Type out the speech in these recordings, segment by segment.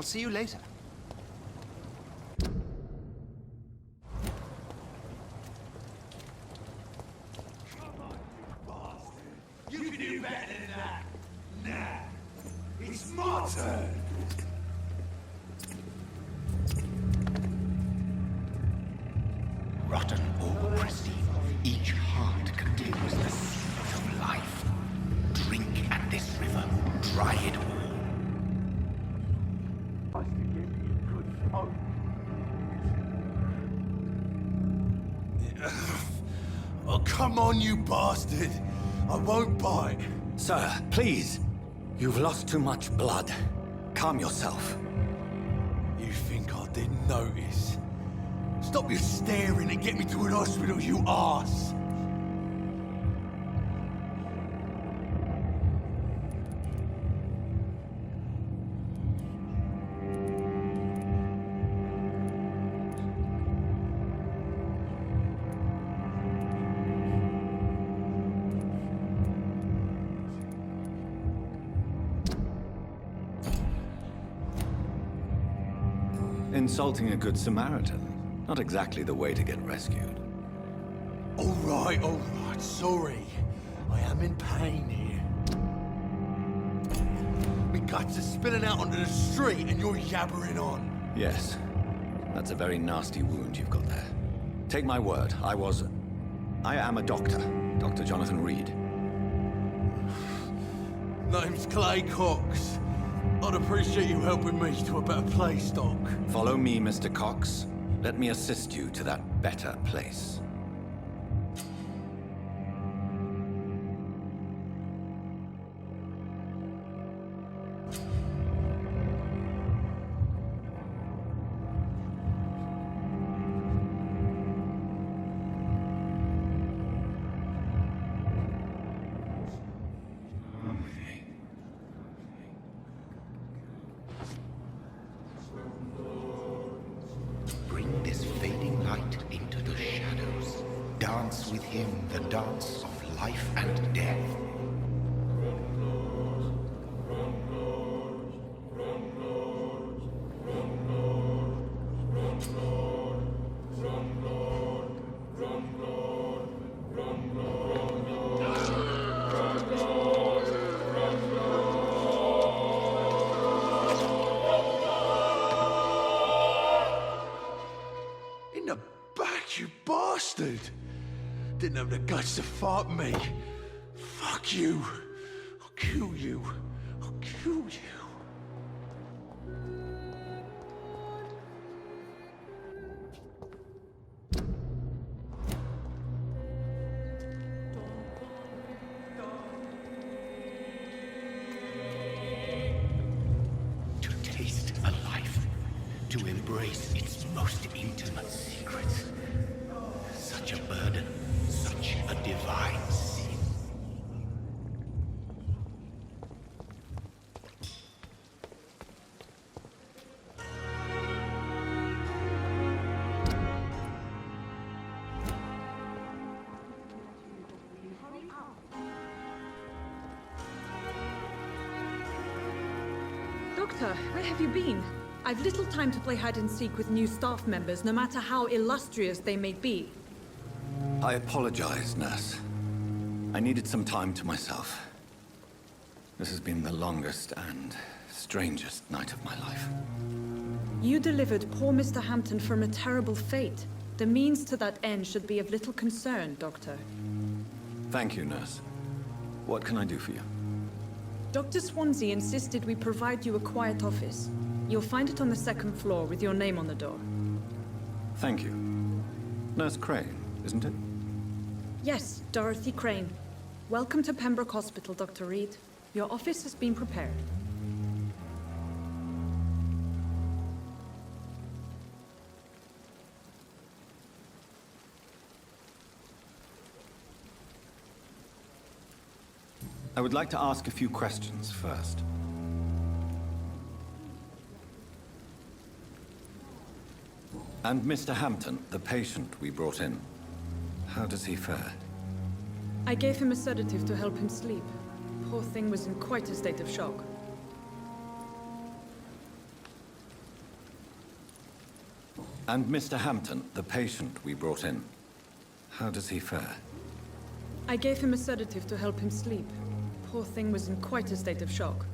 I'll see you later. You can do better than that. Nah. It's my turn. Rotten or pristine, each heart contains the seeds of life. Drink at this river, dry it all. I should give you a good smoke. Oh, come on, you bastard. I won't bite. Sir, please. You've lost too much blood. Calm yourself. You think I didn't notice? Stop your staring and get me to an hospital, you arse! Insulting a good Samaritan. Not exactly the way to get rescued. All right, sorry. I am in pain here. My guts are spilling out onto the street and you're yabbering on. Yes. That's a very nasty wound you've got there. Take my word, I am a doctor. Dr. Jonathan Reed. Name's Clay Cox. I'd appreciate you helping me to a better place, Doc. Follow me, Mr. Cox. Let me assist you to that better place. Bring this fading light into the shadows. Dance with him the dance of life and death. In the back, you bastard! Didn't have the guts to fight me. Fuck you. I'll kill you. I'll kill you. To taste a life, to embrace its most intimate secrets. Such a burden, such a divine sin. Doctor, where have you been? I've little time to play hide and seek with new staff members, no matter how illustrious they may be. I apologize, nurse. I needed some time to myself. This has been the longest and strangest night of my life. You delivered poor Mr. Hampton from a terrible fate. The means to that end should be of little concern, Doctor. Thank you, nurse. What can I do for you? Dr. Swansea insisted we provide you a quiet office. You'll find it on the second floor with your name on the door. Thank you. Nurse Crane, isn't it? Yes, Dorothy Crane. Welcome to Pembroke Hospital, Dr. Reed. Your office has been prepared. I would like to ask a few questions first. And Mr. Hampton, the patient we brought in, how does he fare? I gave him a sedative to help him sleep. Poor thing was in quite a state of shock. And Mr. Hampton, the patient we brought in, how does he fare? I gave him a sedative to help him sleep. Poor thing was in quite a state of shock.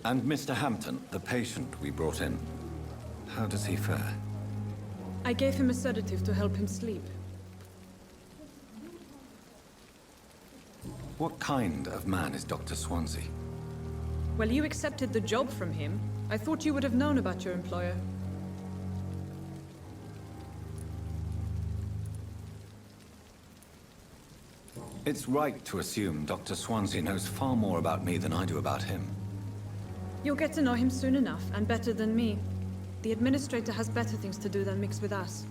And Mr. Hampton, the patient we brought in, how does he fare? I gave him a sedative to help him sleep. What kind of man is Dr. Swansea? Well, you accepted the job from him. I thought you would have known about your employer. It's right to assume Dr. Swansea knows far more about me than I do about him. You'll get to know him soon enough, and better than me. The administrator has better things to do than mix with us.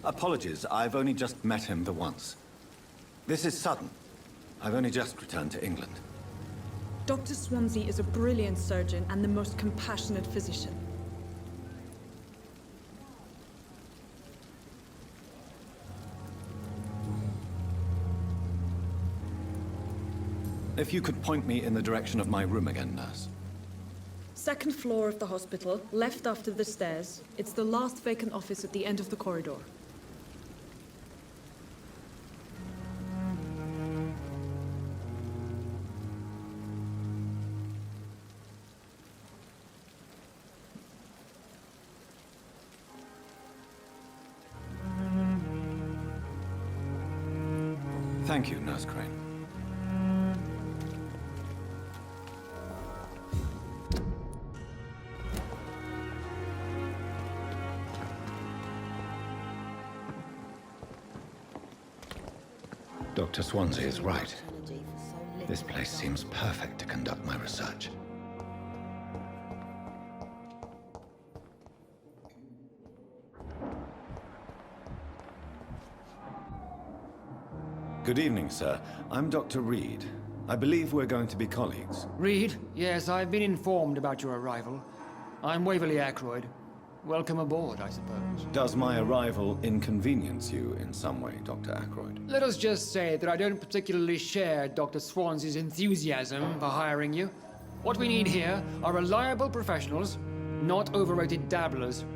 Apologies, I've only just met him the once. This is sudden. I've only just returned to England. Dr. Swansea is a brilliant surgeon and the most compassionate physician. If you could point me in the direction of my room again, nurse. Second floor of the hospital, left after the stairs. It's the last vacant office at the end of the corridor. Thank you, Nurse Crane. Dr. Swansea is right. This place seems perfect to conduct my research. Good evening, sir. I'm Dr. Reed. I believe we're going to be colleagues. Reed? Yes, I've been informed about your arrival. I'm Waverly Ackroyd. Welcome aboard, I suppose. Does my arrival inconvenience you in some way, Dr. Ackroyd? Let us just say that I don't particularly share Dr. Swansea's enthusiasm for hiring you. What we need here are reliable professionals, not overrated dabblers.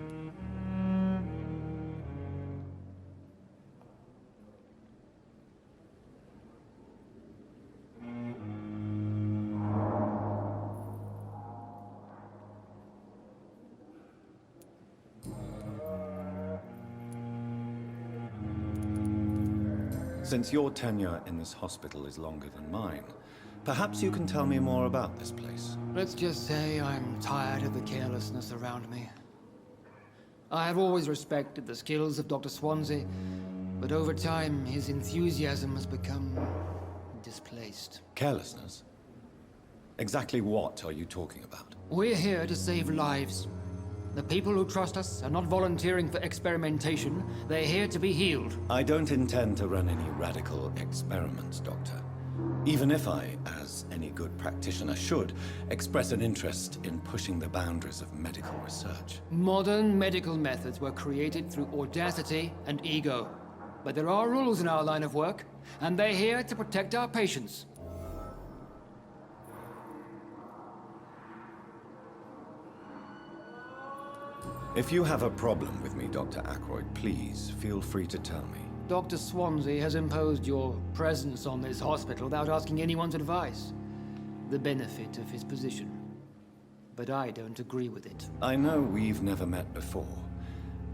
Since your tenure in this hospital is longer than mine, perhaps you can tell me more about this place. Let's just say I'm tired of the carelessness around me. I have always respected the skills of Dr. Swansea, but over time his enthusiasm has become displaced. Carelessness? Exactly what are you talking about? We're here to save lives. The people who trust us are not volunteering for experimentation. They're here to be healed. I don't intend to run any radical experiments, Doctor. Even if I, as any good practitioner should, express an interest in pushing the boundaries of medical research. Modern medical methods were created through audacity and ego. But there are rules in our line of work, and they're here to protect our patients. If you have a problem with me, Dr. Ackroyd, please feel free to tell me. Dr. Swansea has imposed your presence on this hospital without asking anyone's advice. The benefit of his position. But I don't agree with it. I know we've never met before,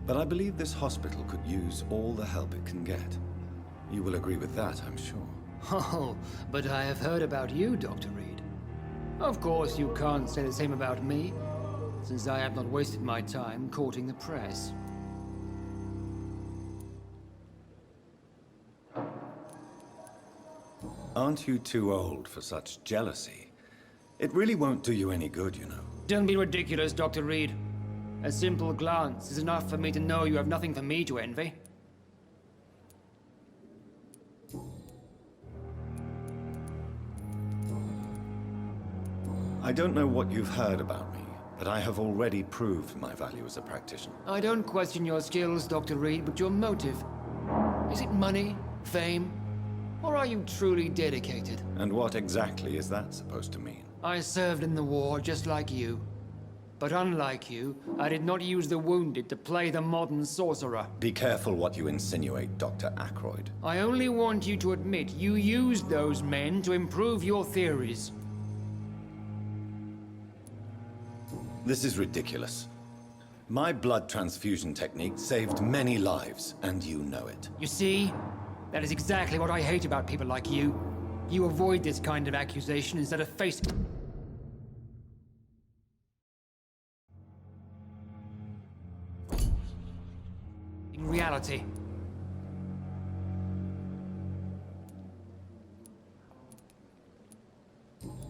but I believe this hospital could use all the help it can get. You will agree with that, I'm sure. Oh, but I have heard about you, Dr. Reed. Of course, you can't say the same about me, since I have not wasted my time courting the press. Aren't you too old for such jealousy? It really won't do you any good, you know. Don't be ridiculous, Dr. Reed. A simple glance is enough for me to know you have nothing for me to envy. I don't know what you've heard about me, but I have already proved my value as a practitioner. I don't question your skills, Dr. Reed, but your motive. Is it money? Fame? Or are you truly dedicated? And what exactly is that supposed to mean? I served in the war just like you. But unlike you, I did not use the wounded to play the modern sorcerer. Be careful what you insinuate, Dr. Ackroyd. I only want you to admit you used those men to improve your theories. This is ridiculous. My blood transfusion technique saved many lives, and you know it. You see? That is exactly what I hate about people like you. You avoid this kind of accusation instead of facing... in reality.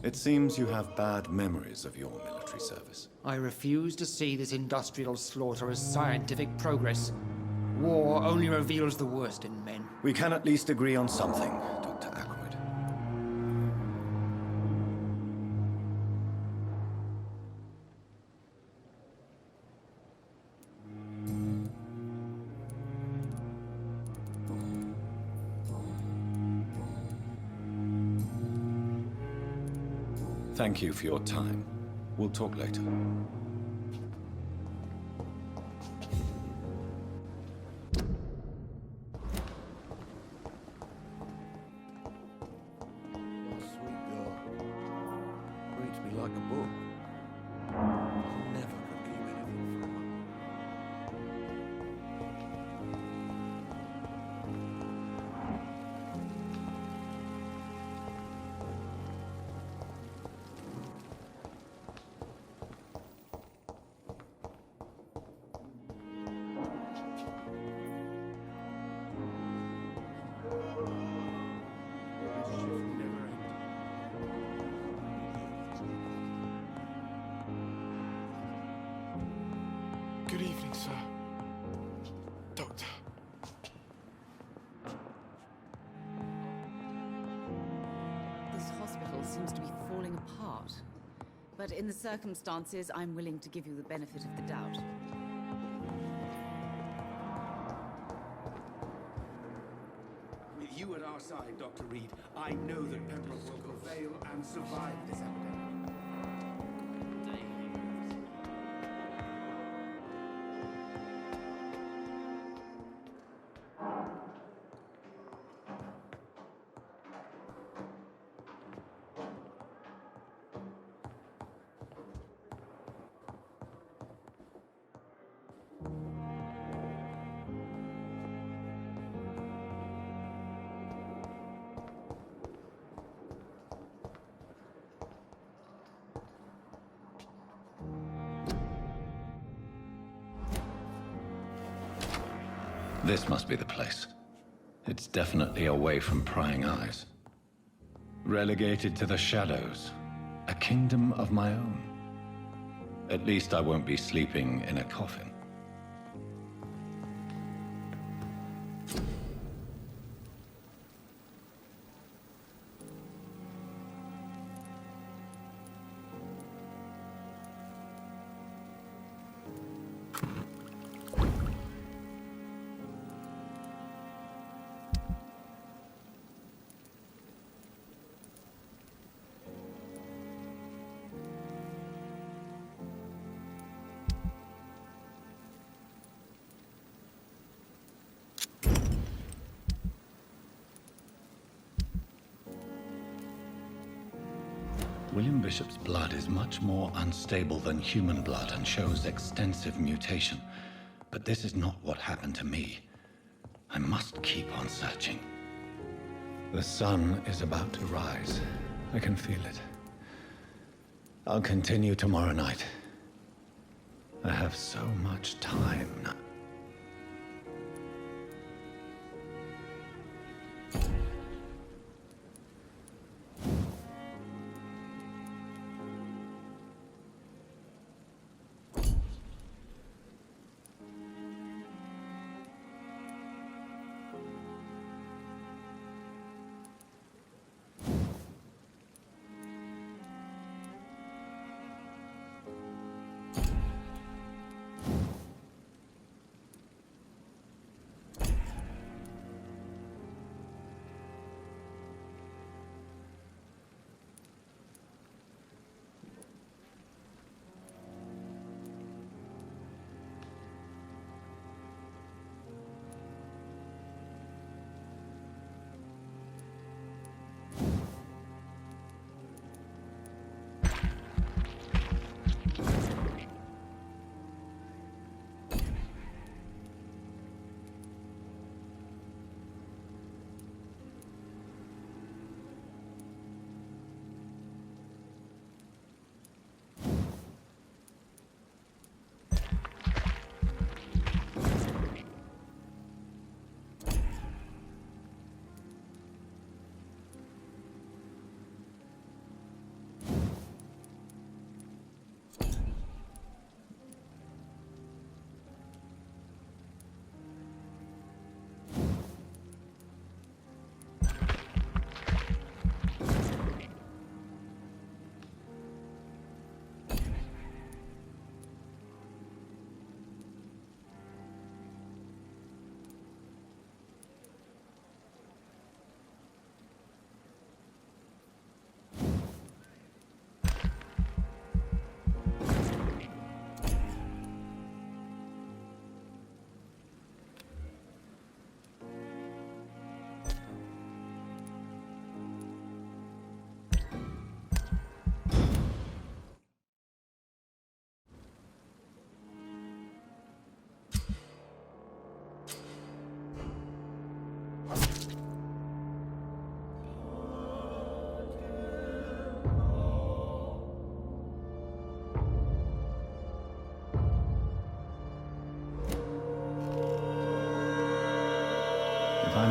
It seems you have bad memories of your military service. I refuse to see this industrial slaughter as scientific progress. War only reveals the worst in men. We can at least agree on something, Dr. Ackroyd. Thank you for your time. We'll talk later. Sweet girl. Reads me like a book. Never could keep anything from her. Good evening, sir. Doctor. This hospital seems to be falling apart. But in the circumstances, I'm willing to give you the benefit of the doubt. With you at our side, Dr. Reed, I know that Pembroke will prevail and survive this epidemic. This must be the place. It's definitely away from prying eyes. Relegated to the shadows. A kingdom of my own. At least I won't be sleeping in a coffin. William Bishop's blood is much more unstable than human blood and shows extensive mutation. But this is not what happened to me. I must keep on searching. The sun is about to rise. I can feel it. I'll continue tomorrow night. I have so much time now.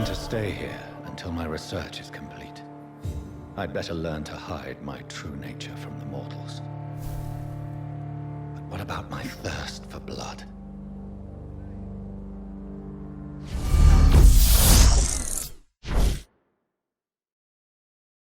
intend to stay here until my research is complete. I'd better learn to hide my true nature from the mortals. But what about my thirst for blood?